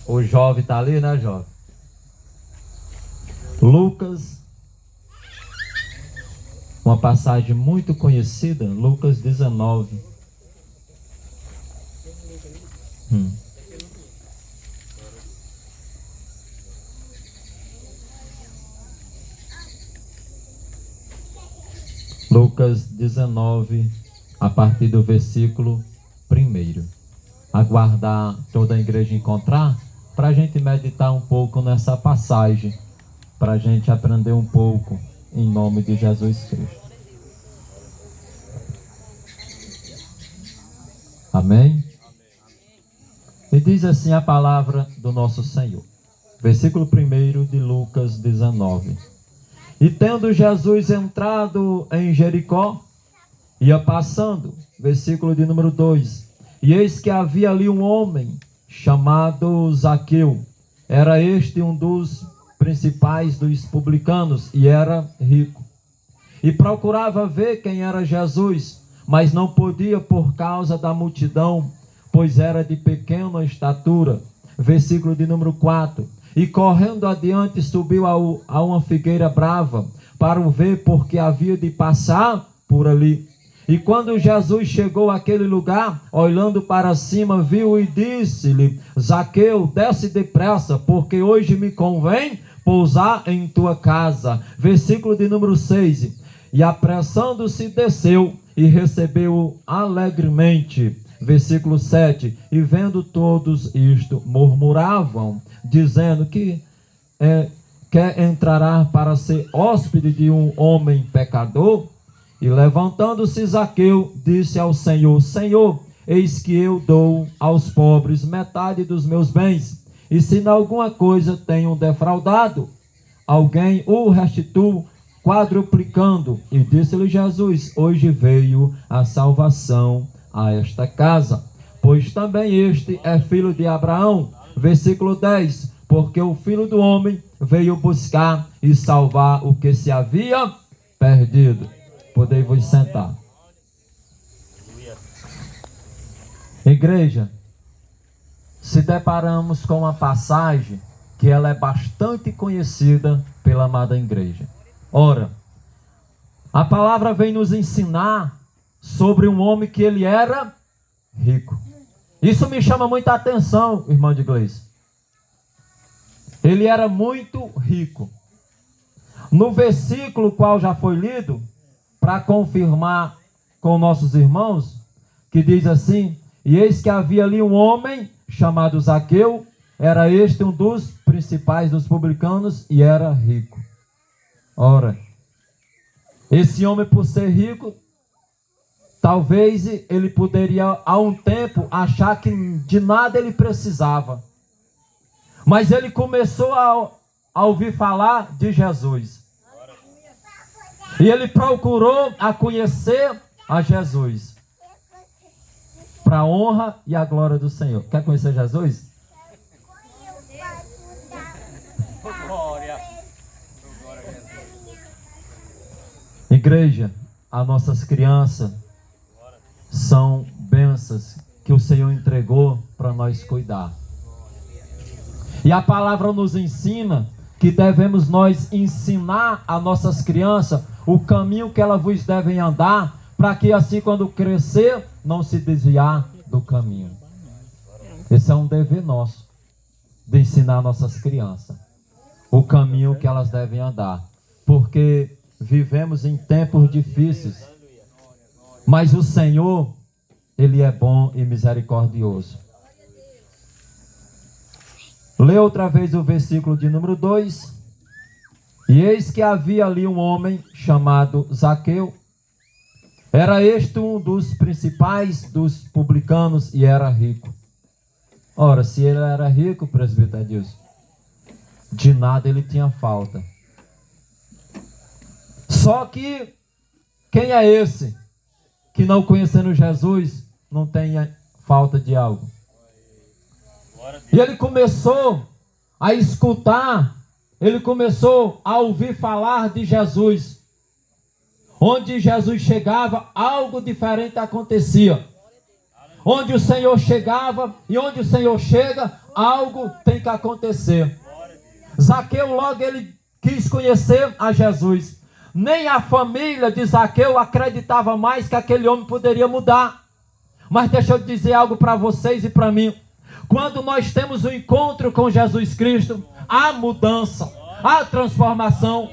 O jovem está ali, né, jovem? Lucas, uma passagem muito conhecida, Lucas 19. Lucas 19, a partir do versículo 1. Aguardar toda a igreja encontrar, para a gente meditar um pouco nessa passagem, para a gente aprender um pouco, em nome de Jesus Cristo. Amém? E diz assim a palavra do nosso Senhor. Versículo 1 de Lucas 19. E tendo Jesus entrado em Jericó, ia passando, versículo de número 2, e eis que havia ali um homem chamado Zaqueu. Era este um dos principais dos publicanos e era rico. E procurava ver quem era Jesus, mas não podia por causa da multidão, pois era de pequena estatura. Versículo de número 4. E correndo adiante subiu a uma figueira brava para o ver, porque havia de passar por ali. E quando Jesus chegou àquele lugar, olhando para cima, viu e disse-lhe: Zaqueu, desce depressa, porque hoje me convém pousar em tua casa. Versículo de número 6. E apressando-se desceu e recebeu-o alegremente. Versículo 7. E vendo todos isto, murmuravam, dizendo que quer entrará para ser hóspede de um homem pecador? E levantando-se Zaqueu, disse ao Senhor: Senhor, eis que eu dou aos pobres metade dos meus bens, e se em alguma coisa tenho defraudado alguém, o restituo quadruplicando. E disse-lhe Jesus: hoje veio a salvação a esta casa, pois também este é filho de Abraão. Versículo 10. Porque o Filho do Homem veio buscar e salvar o que se havia perdido. Podei vos sentar. Igreja, se deparamos com uma passagem que ela é bastante conhecida pela amada igreja. Ora, a palavra vem nos ensinar sobre um homem que ele era rico. Isso me chama muita atenção, irmão de igreja. Ele era muito rico. No versículo qual já foi lido, para confirmar com nossos irmãos, que diz assim: e eis que havia ali um homem chamado Zaqueu, era este um dos principais dos publicanos e era rico. Ora, esse homem, por ser rico, talvez ele poderia há um tempo achar que de nada ele precisava. Mas ele começou a ouvir falar de Jesus. E ele procurou a conhecer a Jesus, para a honra e a glória do Senhor. Quer conhecer Jesus? Igreja, as nossas crianças são bênçãos que o Senhor entregou para nós cuidar. E a palavra nos ensina que devemos nós ensinar a nossas crianças o caminho que elas vos devem andar, para que assim quando crescer, não se desviar do caminho. Esse é um dever nosso, de ensinar nossas crianças o caminho que elas devem andar. Porque vivemos em tempos difíceis, mas o Senhor, Ele é bom e misericordioso. Lê outra vez o versículo de número 2. E eis que havia ali um homem chamado Zaqueu. Era este um dos principais dos publicanos e era rico. Ora, se ele era rico, presbítero Deus, de nada ele tinha falta. Só que, quem é esse que não conhecendo Jesus, não tenha falta de algo? E ele começou a escutar, ele começou a ouvir falar de Jesus. Onde Jesus chegava, algo diferente acontecia. Onde o Senhor chegava e onde o Senhor chega, algo tem que acontecer. Zaqueu logo ele quis conhecer a Jesus. Nem a família de Zaqueu acreditava mais que aquele homem poderia mudar. Mas deixa eu dizer algo para vocês e para mim. Quando nós temos um encontro com Jesus Cristo, há mudança, há transformação.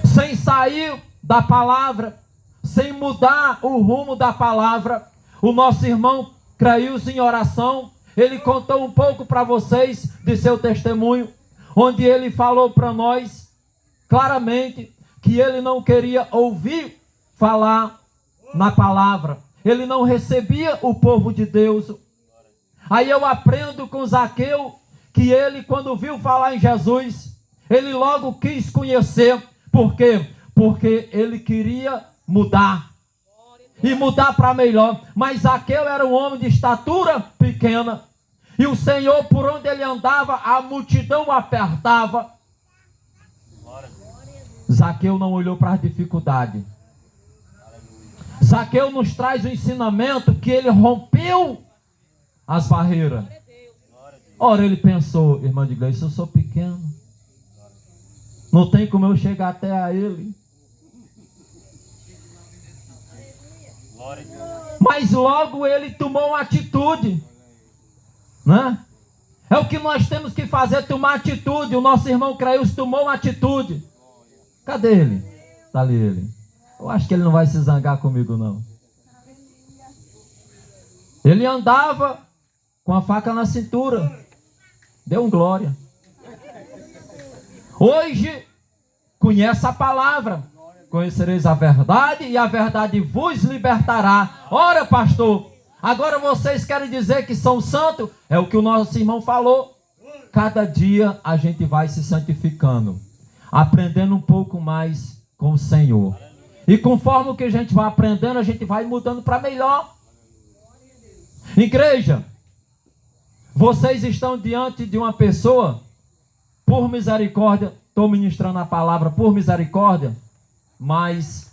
Sem sair da palavra, sem mudar o rumo da palavra, o nosso irmão Creilson, em oração, ele contou um pouco para vocês de seu testemunho, onde ele falou para nós claramente que ele não queria ouvir falar na palavra. Ele não recebia o povo de Deus. Aí eu aprendo com Zaqueu que ele, quando viu falar em Jesus, ele logo quis conhecer. Por quê? Porque ele queria mudar. E mudar para melhor. Mas Zaqueu era um homem de estatura pequena. E o Senhor, por onde ele andava, a multidão o apertava. Zaqueu não olhou para as dificuldades. Zaqueu nos traz o ensinamento que ele rompeu as barreiras. Ora, ele pensou, irmã de Gleice, eu sou pequeno. Não tem como eu chegar até a ele. Mas logo ele tomou uma atitude, né? É o que nós temos que fazer, tomar atitude. O nosso irmão Creilson tomou uma atitude. Cadê ele? Está ali ele. Eu acho que ele não vai se zangar comigo, não. Ele andava com a faca na cintura. Deu um glória. Hoje, conhece a palavra. Conhecereis a verdade e a verdade vos libertará. Ora, pastor, agora vocês querem dizer que são santos? É o que o nosso irmão falou. Cada dia a gente vai se santificando, aprendendo um pouco mais com o Senhor. E conforme o que a gente vai aprendendo, a gente vai mudando para melhor. Igreja, vocês estão diante de uma pessoa, por misericórdia, estou ministrando a palavra por misericórdia, mas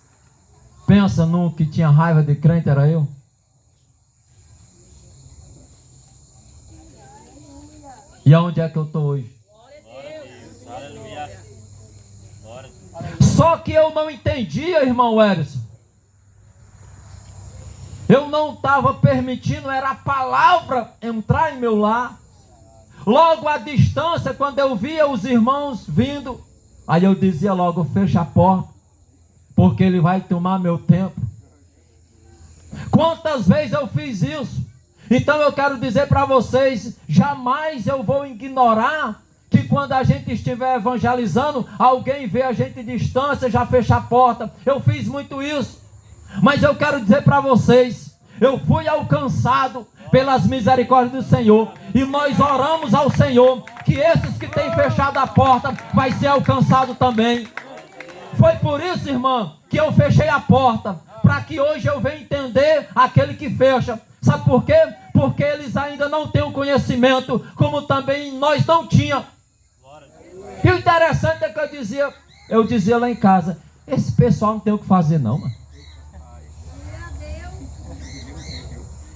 pensa num que tinha raiva de crente, era eu. E aonde é que eu estou hoje? Só que eu não entendia, irmão Erison. Eu não estava permitindo, era a palavra entrar em meu lar. Logo à distância, quando eu via os irmãos vindo, aí eu dizia logo, fecha a porta, porque ele vai tomar meu tempo. Quantas vezes eu fiz isso? Então eu quero dizer para vocês, jamais eu vou ignorar que quando a gente estiver evangelizando, alguém vê a gente de distância, já fecha a porta. Eu fiz muito isso. Mas eu quero dizer para vocês, eu fui alcançado pelas misericórdias do Senhor. E nós oramos ao Senhor que esses que têm fechado a porta vai ser alcançado também. Foi por isso, irmã, que eu fechei a porta, para que hoje eu venha entender aquele que fecha. Sabe por quê? Porque eles ainda não têm o conhecimento, como também nós não tínhamos. E o interessante é que eu dizia lá em casa, esse pessoal não tem o que fazer não, mano.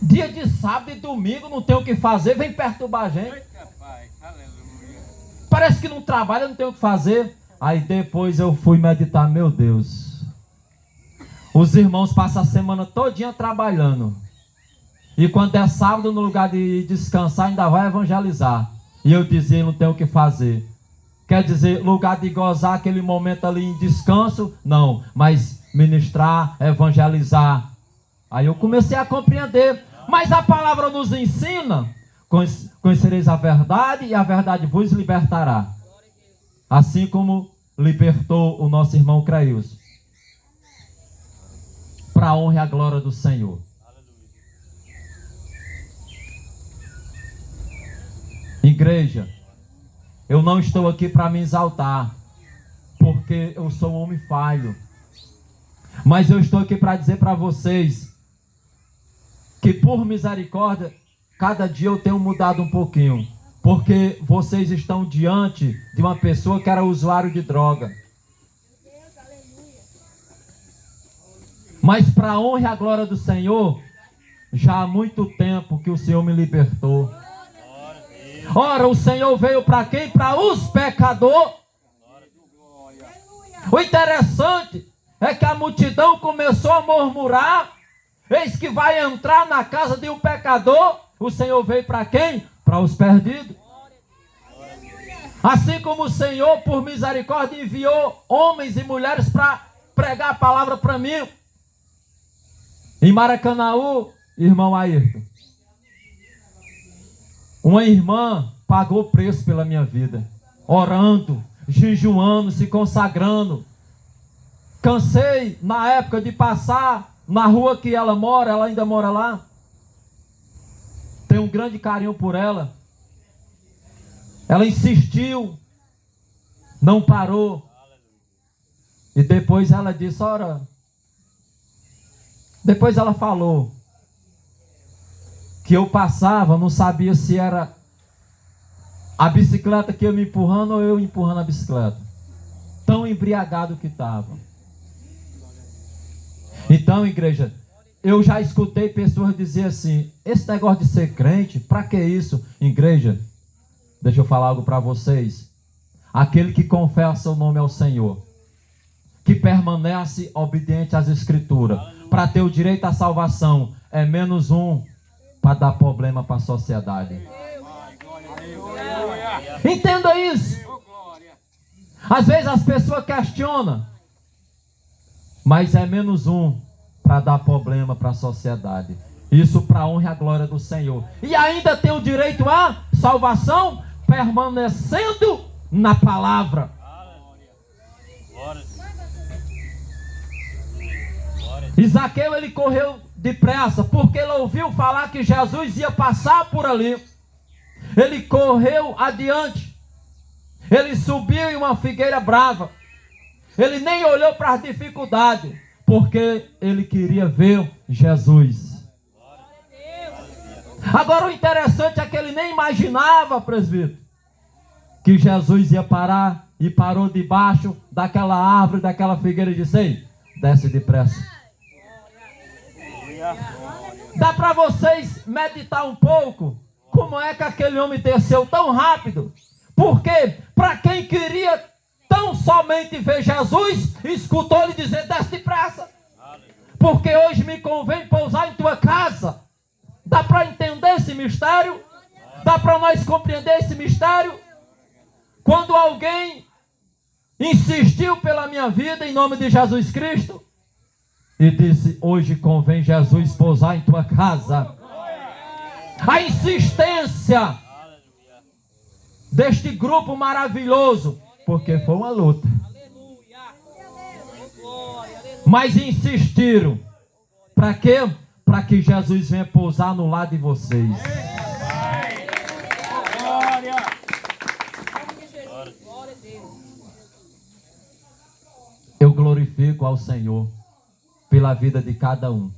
Dia de sábado e domingo não tem o que fazer, vem perturbar a gente. Parece que não trabalha, não tem o que fazer. Aí depois eu fui meditar, meu Deus. Os irmãos passam a semana todinha trabalhando. E quando é sábado, no lugar de descansar, ainda vai evangelizar. E eu dizia, não tem o que fazer. Quer dizer, lugar de gozar aquele momento ali em descanso? Não, mas ministrar, evangelizar. Aí eu comecei a compreender. Mas a palavra nos ensina, conhecereis a verdade e a verdade vos libertará. Assim como libertou o nosso irmão Creilson. Para a honra e a glória do Senhor. Igreja, eu não estou aqui para me exaltar, porque eu sou um homem falho. Mas eu estou aqui para dizer para vocês que por misericórdia, cada dia eu tenho mudado um pouquinho. Porque vocês estão diante de uma pessoa que era usuário de droga. Mas para a honra e a glória do Senhor, já há muito tempo que o Senhor me libertou. Ora, o Senhor veio para quem? Para os pecadores. O interessante é que a multidão começou a murmurar. Eis que vai entrar na casa de um pecador. O Senhor veio para quem? Para os perdidos. Assim como o Senhor, por misericórdia, enviou homens e mulheres para pregar a palavra para mim. Em Maracanaú, irmão Ayrton, uma irmã pagou preço pela minha vida, orando, jejuando, se consagrando. Cansei na época de passar na rua que ela mora, ela ainda mora lá. Tenho um grande carinho por ela. Ela insistiu, não parou. E depois ela disse, ora... Depois ela falou que eu passava, não sabia se era a bicicleta que ia me empurrando ou eu empurrando a bicicleta. Tão embriagado que estava. Então, igreja, eu já escutei pessoas dizer assim, esse negócio de ser crente, para que isso? Igreja, deixa eu falar algo para vocês. Aquele que confessa o nome ao Senhor, que permanece obediente às Escrituras, para ter o direito à salvação, é menos um para dar problema para a sociedade. Entenda isso. Às vezes as pessoas questionam, mas é menos um para dar problema para a sociedade. Isso para a honra e a glória do Senhor. E ainda tem o direito à salvação, permanecendo na palavra. E Zaqueu, ele correu depressa, porque ele ouviu falar que Jesus ia passar por ali. Ele correu adiante. Ele subiu em uma figueira brava. Ele nem olhou para as dificuldades, porque ele queria ver Jesus. Agora o interessante é que ele nem imaginava, presbítero, que Jesus ia parar, e parou debaixo daquela árvore, daquela figueira, e disse, ei, desce depressa. Dá para vocês meditar um pouco como é que aquele homem desceu tão rápido? Porque para quem queria tão somente ver Jesus, escutou ele dizer, desce depressa, porque hoje me convém pousar em tua casa. Dá para entender esse mistério? Dá para nós compreender esse mistério? Quando alguém insistiu pela minha vida em nome de Jesus Cristo e disse, hoje convém Jesus pousar em tua casa. A insistência deste grupo maravilhoso, porque foi uma luta, mas insistiram. Para quê? Para que Jesus venha pousar no lado de vocês. Eu glorifico ao Senhor pela vida de cada um.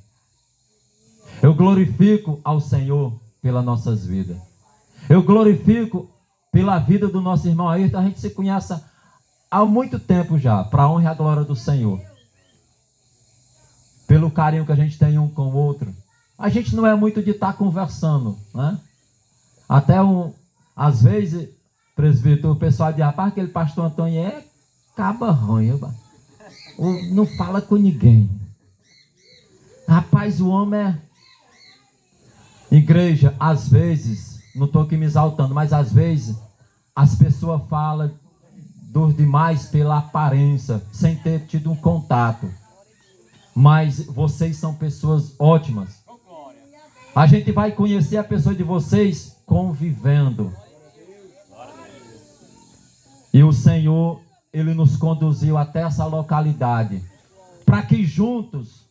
Eu glorifico ao Senhor pelas nossas vidas. Eu glorifico pela vida do nosso irmão Ayrton. A gente se conhece há muito tempo já, para a honra e a glória do Senhor. Pelo carinho que a gente tem um com o outro. A gente não é muito de estar conversando, né? Até às vezes, presbítero, o pessoal diz, rapaz, aquele pastor Antônio é cabarronho, não fala com ninguém. Rapaz, o homem é... Igreja, às vezes, não estou aqui me exaltando, mas às vezes as pessoas falam dos demais pela aparência, sem ter tido um contato. Mas vocês são pessoas ótimas. A gente vai conhecer a pessoa de vocês convivendo. E o Senhor, Ele nos conduziu até essa localidade, para que juntos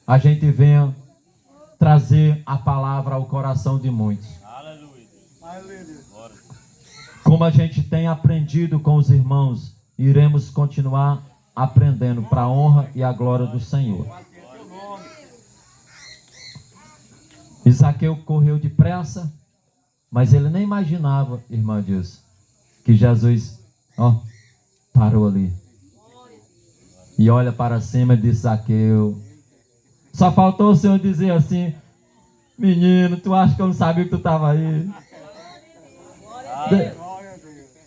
a gente venha trazer a palavra ao coração de muitos. Como a gente tem aprendido com os irmãos, iremos continuar aprendendo para a honra e a glória do Senhor. Zaqueu correu depressa, mas ele nem imaginava, irmã Deus, que Jesus, parou ali. E olha para cima e disse, Zaqueu. Só faltou o Senhor dizer assim, Menino, tu acha que eu não sabia que tu estava aí?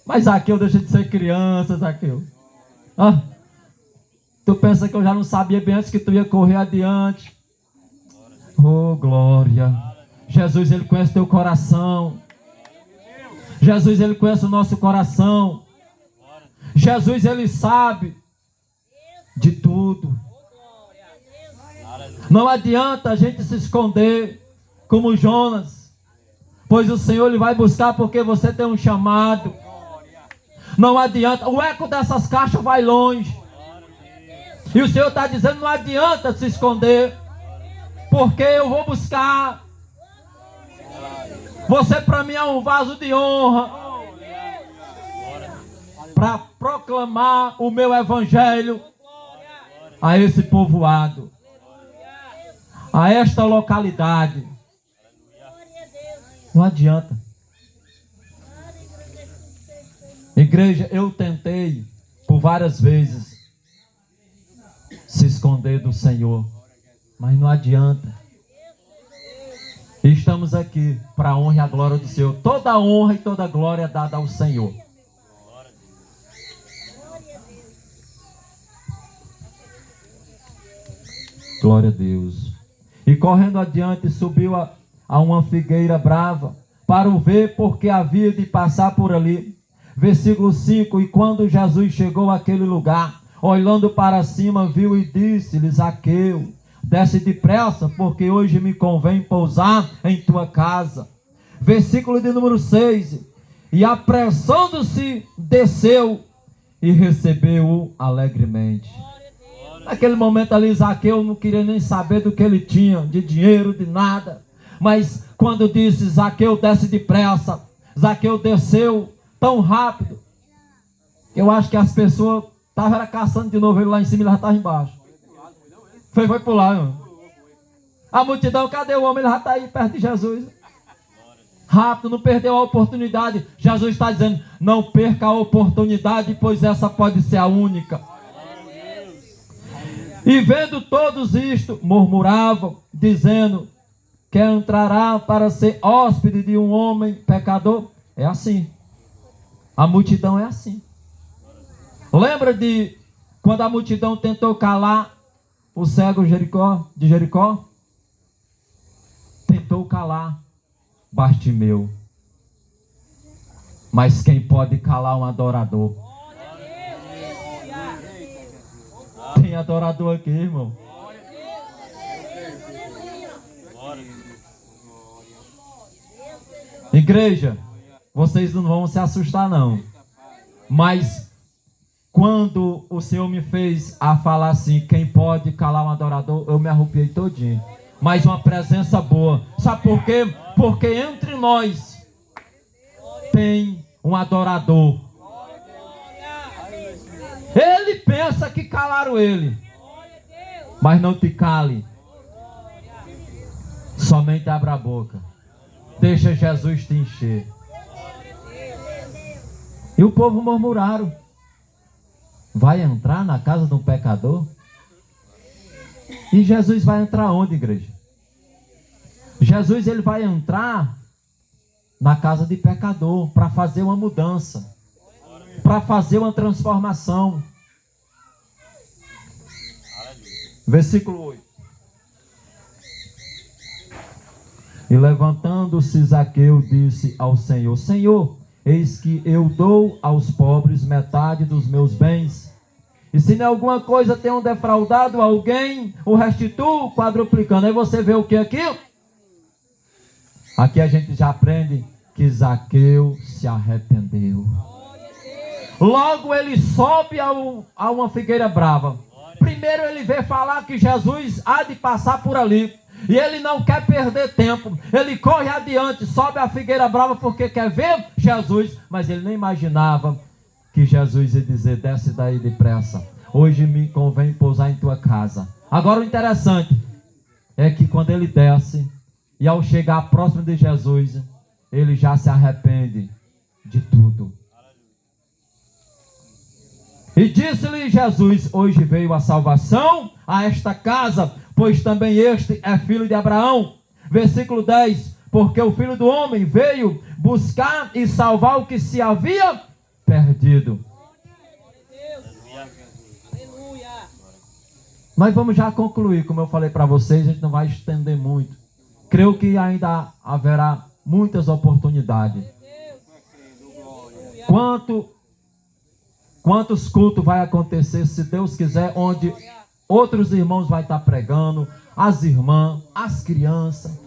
Mas Zaqueu deixa de ser criança, Zaqueu. Ah, tu pensa que eu já não sabia bem antes que tu ia correr adiante? Oh, glória. Jesus, Ele conhece teu coração. Jesus, Ele conhece o nosso coração. Jesus, Ele sabe de tudo. Não adianta a gente se esconder como Jonas, pois o Senhor Ele vai buscar porque você tem um chamado. Não adianta, o eco dessas caixas vai longe. E o Senhor está dizendo, não adianta se esconder, porque eu vou buscar. Você para mim é um vaso de honra para proclamar o meu evangelho a esse povoado, a esta localidade. Não adianta. Igreja, eu tentei por várias vezes se esconder do Senhor, mas não adianta. Estamos aqui para a honra e a glória do Senhor. Toda a honra e toda a glória é dada ao Senhor. Glória a Deus. E correndo adiante subiu a uma figueira brava para o ver, porque havia de passar por ali. Versículo 5. E quando Jesus chegou àquele lugar, olhando para cima, viu e disse-lhe: Zaqueu, desce depressa, porque hoje me convém pousar em tua casa. Versículo de número 6. E apressando-se, desceu e recebeu-o alegremente. Naquele momento ali, Zaqueu não queria nem saber do que ele tinha, de dinheiro, de nada. Mas quando disse, Zaqueu, desce depressa, Zaqueu desceu tão rápido, que eu acho que as pessoas estavam caçando de novo ele lá em cima e ele já estava embaixo. Foi pular, irmão. A multidão, cadê o homem? Ele já está aí perto de Jesus. Rápido, não perdeu a oportunidade. Jesus está dizendo, não perca a oportunidade, pois essa pode ser a única. E vendo todos isto, murmuravam, dizendo, quer entrará para ser hóspede de um homem pecador? É assim. A multidão é assim. Lembra de quando a multidão tentou calar o cego de Jericó? Tentou calar Bartimeu. Mas quem pode calar um adorador? Tem adorador aqui, irmão. Igreja, vocês não vão se assustar não. Mas quando o Senhor me fez a falar assim, quem pode calar um adorador, eu me arrupiei todinho. Mas uma presença boa. Sabe por quê? Porque entre nós tem um adorador. Ele pensa que calaram ele, mas não te cale. Somente abra a boca. Deixa Jesus te encher. E o povo murmuraram. Vai entrar na casa de um pecador? E Jesus vai entrar onde, igreja? Jesus, ele vai entrar na casa de pecador para fazer uma mudança, para fazer uma transformação. Versículo 8. E levantando-se Zaqueu disse ao Senhor: Senhor, eis que eu dou aos pobres metade dos meus bens. E se em alguma coisa tenham defraudado alguém, o restituo quadruplicando. Aí você vê o que aqui? Aqui a gente já aprende que Zaqueu se arrependeu. Logo ele sobe a uma figueira brava. Primeiro ele vê falar que Jesus há de passar por ali. E ele não quer perder tempo. Ele corre adiante, sobe a figueira brava porque quer ver Jesus. Mas ele nem imaginava que Jesus ia dizer: desce daí depressa. Hoje me convém pousar em tua casa. Agora o interessante é que quando ele desce, e ao chegar próximo de Jesus, ele já se arrepende de tudo. E disse-lhe Jesus: hoje veio a salvação a esta casa, pois também este é filho de Abraão. Versículo 10, porque o Filho do Homem veio buscar e salvar o que se havia perdido. Nós vamos já concluir, como eu falei para vocês, a gente não vai estender muito. Creio que ainda haverá muitas oportunidades. Quantos cultos vai acontecer, se Deus quiser, onde outros irmãos vai estar pregando, as irmãs, as crianças.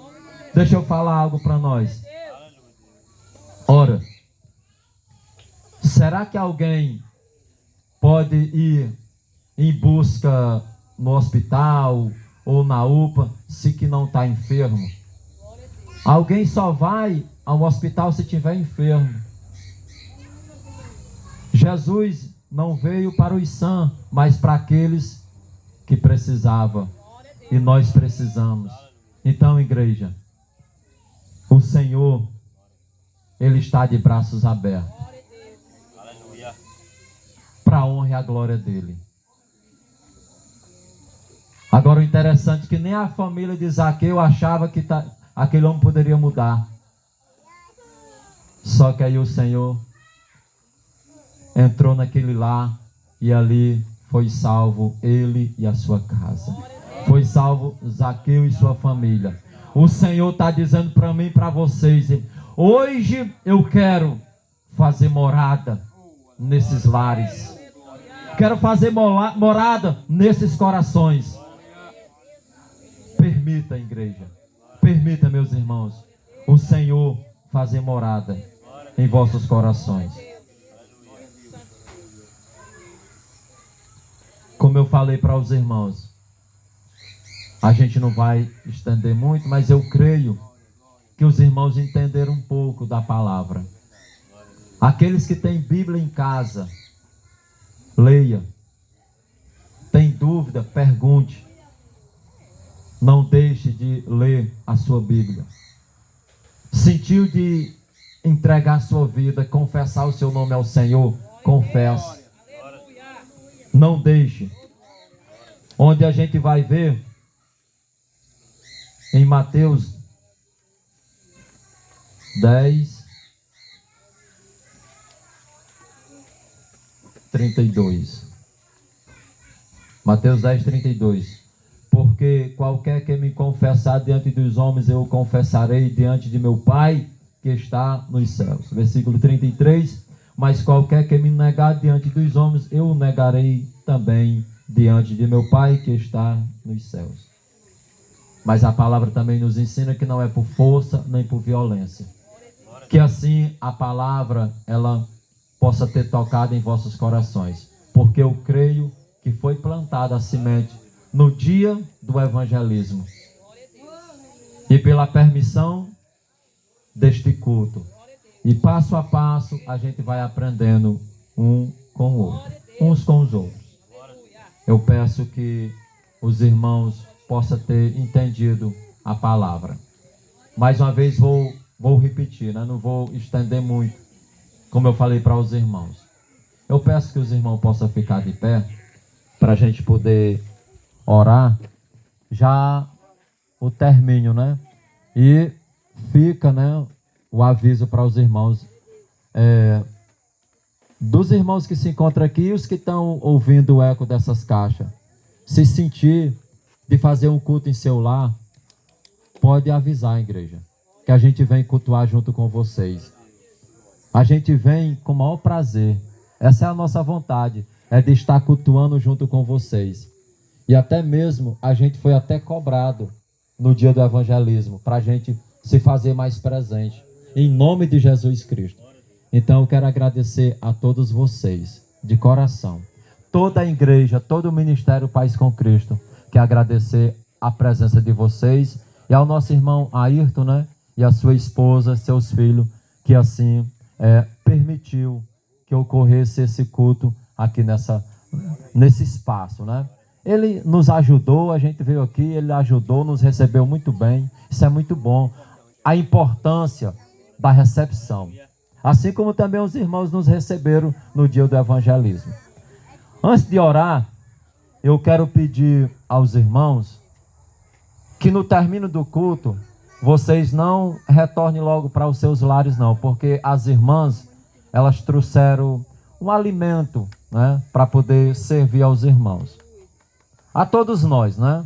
Deixa eu falar algo para nós. Ora, será que alguém pode ir em busca no hospital ou na UPA se que não está enfermo? Alguém só vai ao hospital se estiver enfermo. Jesus não veio para os sãos, mas para aqueles que precisavam. E nós precisamos. Então, igreja, o Senhor, Ele está de braços abertos. Para a honra e a glória dEle. Agora, o interessante é que nem a família de Zaqueu achava que aquele homem poderia mudar. Só que aí o Senhor entrou naquele lar e ali foi salvo ele e a sua casa. Foi salvo Zaqueu e sua família. O Senhor está dizendo para mim e para vocês: hoje eu quero fazer morada nesses lares. Quero fazer morada nesses corações. Permita, igreja. Permita, meus irmãos, o Senhor fazer morada em vossos corações. Como eu falei para os irmãos, a gente não vai estender muito, mas eu creio que os irmãos entenderam um pouco da palavra. Aqueles que têm Bíblia em casa, leia. Tem dúvida, pergunte. Não deixe de ler a sua Bíblia. Sentiu de entregar a sua vida, confessar o seu nome ao Senhor? Confesse. Não deixe. Onde a gente vai ver em Mateus 10, 32. Mateus 10, 32. Porque qualquer que me confessar diante dos homens, eu o confessarei diante de meu Pai que está nos céus. Versículo 33. Mas qualquer que me negar diante dos homens, eu o negarei também diante de meu Pai que está nos céus. Mas a palavra também nos ensina que não é por força nem por violência. Que assim a palavra ela possa ter tocado em vossos corações. Porque eu creio que foi plantada a semente no dia do evangelismo. E pela permissão deste culto. E passo a passo a gente vai aprendendo um com o outro. Uns com os outros. Eu peço que os irmãos possam ter entendido a palavra. Mais uma vez vou repetir, né? Não vou estender muito, como eu falei para os irmãos. Eu peço que os irmãos possam ficar de pé, para a gente poder orar. Já o término, né? E fica, né, o aviso para os irmãos. Dos irmãos que se encontram aqui e os que estão ouvindo o eco dessas caixas. Se sentir de fazer um culto em seu lar, pode avisar a igreja, que a gente vem cultuar junto com vocês. A gente vem com o maior prazer. Essa é a nossa vontade, é de estar cultuando junto com vocês. E até mesmo, a gente foi até cobrado no dia do evangelismo, para a gente se fazer mais presente, em nome de Jesus Cristo. Então eu quero agradecer a todos vocês, de coração. Toda a igreja, todo o Ministério Paz com Cristo, quer agradecer a presença de vocês e ao nosso irmão Ayrton, né? E a sua esposa, seus filhos, que assim permitiu que ocorresse esse culto aqui nesse espaço, né? Ele nos ajudou, a gente veio aqui, ele ajudou, nos recebeu muito bem. Isso é muito bom. A importância da recepção. Assim como também os irmãos nos receberam no dia do evangelismo. Antes de orar, eu quero pedir aos irmãos que no término do culto, vocês não retornem logo para os seus lares não, porque as irmãs, elas trouxeram um alimento, né, para poder servir aos irmãos. A todos nós, né?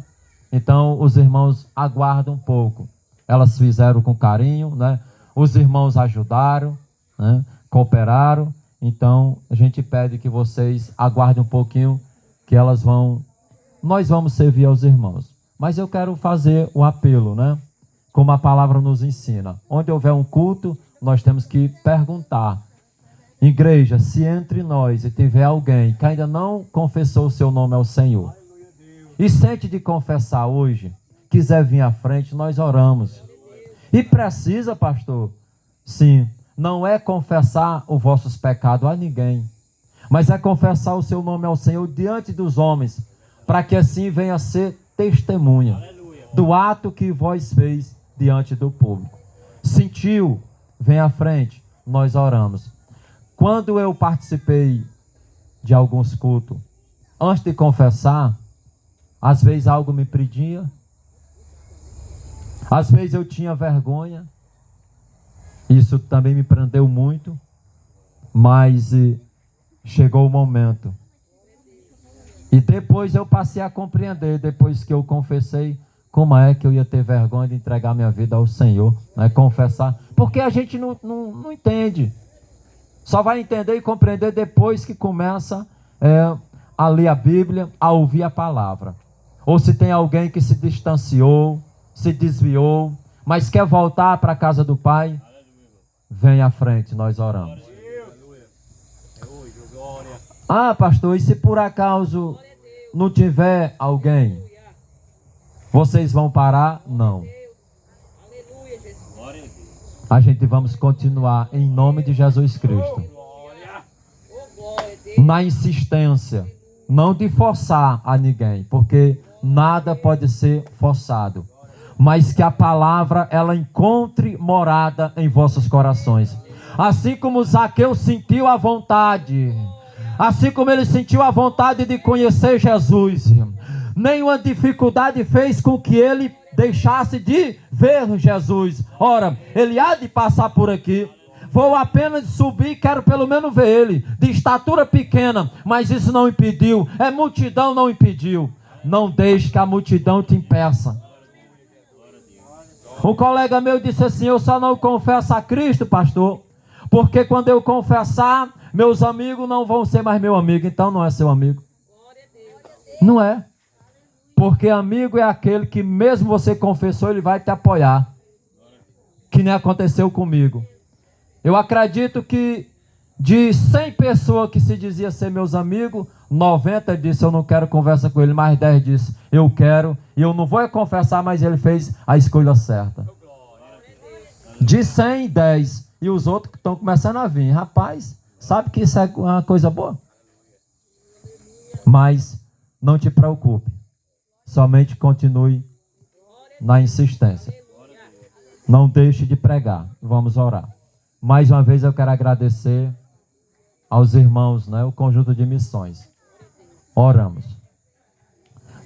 Então, os irmãos aguardam um pouco. Elas fizeram com carinho, né? Os irmãos ajudaram, né? Cooperaram. Então, a gente pede que vocês aguardem um pouquinho, que nós vamos servir aos irmãos. Mas eu quero fazer o apelo, né? Como a palavra nos ensina. Onde houver um culto, nós temos que perguntar. Igreja, se entre nós e tiver alguém que ainda não confessou o seu nome ao Senhor, e sente de confessar hoje, quiser vir à frente, nós oramos. E precisa, pastor? Sim, não é confessar os vossos pecados a ninguém, mas é confessar o seu nome ao Senhor diante dos homens, para que assim venha a ser testemunha do ato que vós fez diante do público. Sentiu? Vem à frente, nós oramos. Quando eu participei de alguns cultos, antes de confessar, às vezes algo me prendia, às vezes eu tinha vergonha, isso também me prendeu muito, mas chegou o momento. E depois eu passei a compreender, depois que eu confessei, como é que eu ia ter vergonha de entregar minha vida ao Senhor, né? Confessar, porque a gente não entende. Só vai entender e compreender depois que começa a ler a Bíblia, a ouvir a palavra. Ou se tem alguém que se distanciou, se desviou, mas quer voltar para a casa do Pai, vem à frente, nós oramos. Ah, pastor, e se por acaso não tiver alguém, vocês vão parar? Não. A gente vamos continuar em nome de Jesus Cristo. Na insistência, não de forçar a ninguém, porque nada pode ser forçado, mas que a palavra ela encontre morada em vossos corações. Assim como Zaqueu sentiu a vontade, assim como ele sentiu a vontade de conhecer Jesus, nenhuma dificuldade fez com que ele deixasse de ver Jesus. Ora, ele há de passar por aqui. Vou apenas subir, quero pelo menos ver ele, de estatura pequena, mas isso não impediu, multidão não impediu. Não deixe que a multidão te impeça. Um colega meu disse assim: eu só não confesso a Cristo, pastor, porque quando eu confessar, meus amigos não vão ser mais meu amigo. Então não é seu amigo. Não é. Porque amigo é aquele que mesmo você confessou, ele vai te apoiar. Que nem aconteceu comigo. Eu acredito que de 100 pessoas que se dizia ser meus amigos, 90 disse eu não quero conversa com ele, mais 10 disse eu quero, e eu não vou confessar, mas ele fez a escolha certa. De 100, 10. E os outros que estão começando a vir. Rapaz, sabe que isso é uma coisa boa? Mas não te preocupe. Somente continue na insistência. Não deixe de pregar. Vamos orar. Mais uma vez eu quero agradecer aos irmãos, né, o conjunto de missões. Oramos.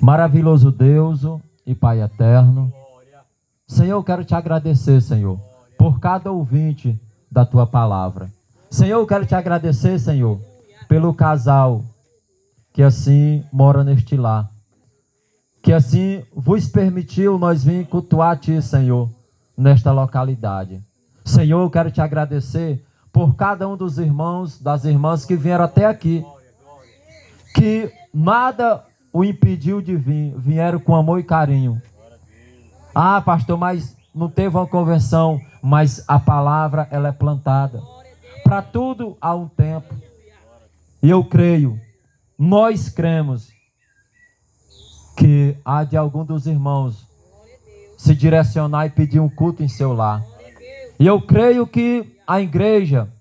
Maravilhoso Deus e Pai eterno, Senhor, eu quero te agradecer, Senhor, por cada ouvinte da tua palavra. Senhor, eu quero te agradecer, Senhor, pelo casal que assim mora neste lar, que assim vos permitiu nós vir cultuar a ti, Senhor, nesta localidade. Senhor, eu quero te agradecer por cada um dos irmãos, das irmãs que vieram até aqui, que nada o impediu de vir, vieram com amor e carinho. Ah, pastor, mas não teve uma conversão, mas a palavra ela é plantada. Para tudo há um tempo. E eu creio, nós cremos que há de algum dos irmãos se direcionar e pedir um culto em seu lar. E eu creio que a igreja,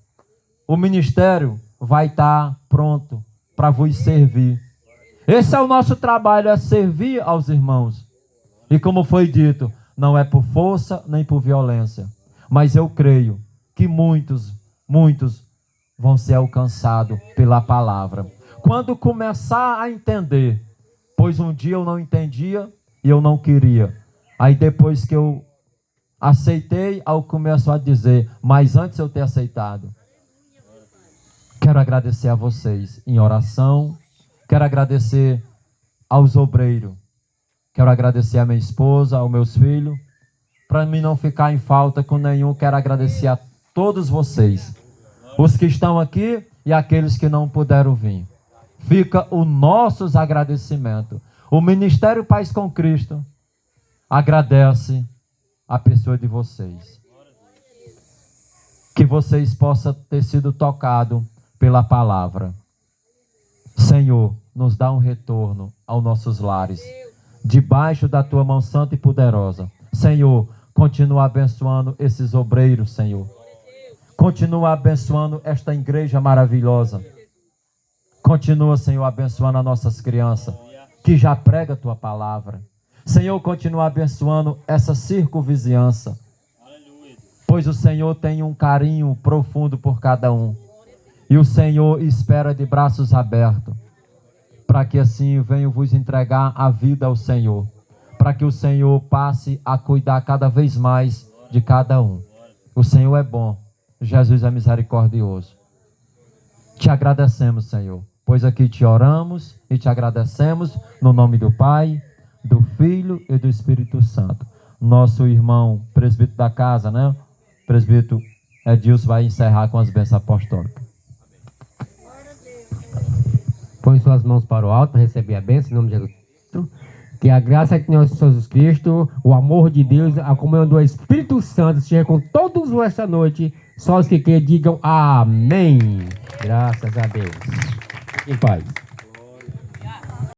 o ministério vai estar pronto para vos servir. Esse é o nosso trabalho, é servir aos irmãos. E como foi dito, não é por força nem por violência, mas eu creio que muitos vão ser alcançados pela palavra. Quando começar a entender, pois um dia eu não entendia e eu não queria. Aí depois que eu aceitei ao começo a dizer, mas antes eu ter aceitado. Quero agradecer a vocês em oração, quero agradecer aos obreiros, quero agradecer a minha esposa, aos meus filhos, para mim não ficar em falta com nenhum, quero agradecer a todos vocês, os que estão aqui e aqueles que não puderam vir. Fica o nosso agradecimento. O Ministério Paz com Cristo agradece a pessoa de vocês. Que vocês possam ter sido tocados pela palavra. Senhor, nos dá um retorno aos nossos lares, debaixo da tua mão santa e poderosa. Senhor, continua abençoando esses obreiros, Senhor. Continua abençoando esta igreja maravilhosa. Continua, Senhor, abençoando as nossas crianças, que já prega a tua palavra. Senhor, continua abençoando essa circunvizinhança, pois o Senhor tem um carinho profundo por cada um. E o Senhor espera de braços abertos, para que assim venha vos entregar a vida ao Senhor, para que o Senhor passe a cuidar cada vez mais de cada um. O Senhor é bom, Jesus é misericordioso. Te agradecemos, Senhor, pois aqui te oramos e te agradecemos no nome do Pai, do Filho e do Espírito Santo. Nosso irmão presbítero da casa, né? Presbítero Edilson vai encerrar com as bênçãos apostólicas. Põe suas mãos para o alto para receber a bênção em nome de Jesus. Que a graça de nosso Senhor Jesus Cristo, o amor de Deus, a comunhão do Espírito Santo esteja com todos esta noite. Só os que digam amém. Graças a Deus. Em paz.